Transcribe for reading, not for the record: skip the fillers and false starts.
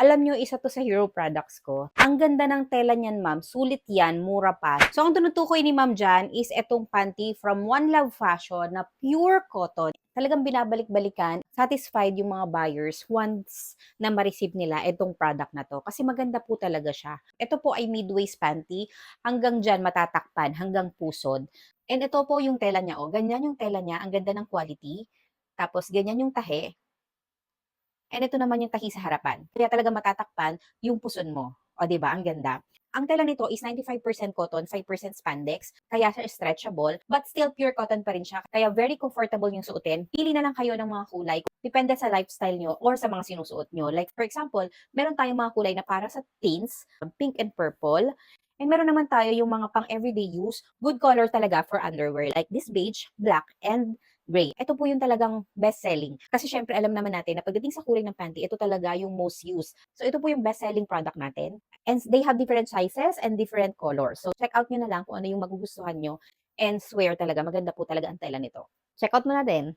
Alam nyo, isa to sa hero products ko. Ang ganda ng tela niyan, ma'am. Sulit yan, mura pa. So, ang tinutukoy ni ma'am dyan is etong panty from One Love Fashion na pure cotton. Talagang binabalik-balikan, satisfied yung mga buyers once na ma-receive nila itong product na to. Kasi maganda po talaga siya. Ito po ay mid-waist panty. Hanggang dyan matatakpan, hanggang pusod. And ito po yung tela niya. O, ganyan yung tela niya. Ang ganda ng quality. Tapos, ganyan yung tahe. And ito naman yung tahi sa harapan. Kaya talaga matatakpan yung puson mo. O, di ba? Ang ganda. Ang tela nito is 95% cotton, 5% spandex, kaya siya stretchable, but still pure cotton pa rin siya. Kaya very comfortable yung suotin. Pili na lang kayo ng mga kulay. Depende sa lifestyle nyo or sa mga sinusuot nyo. Like, for example, meron tayong mga kulay na para sa teens, pink and purple. And meron naman tayo yung mga pang everyday use, good color talaga for underwear. Like this beige, black, and gray. Ito po yung talagang best-selling. Kasi syempre alam naman natin na pagdating sa kulay ng panty, ito talaga yung most used. So ito po yung best-selling product natin. And they have different sizes and different colors. So check out nyo na lang kung ano yung magugustuhan nyo. And swear talaga, maganda po talaga ang tela nito. Check out mo na din.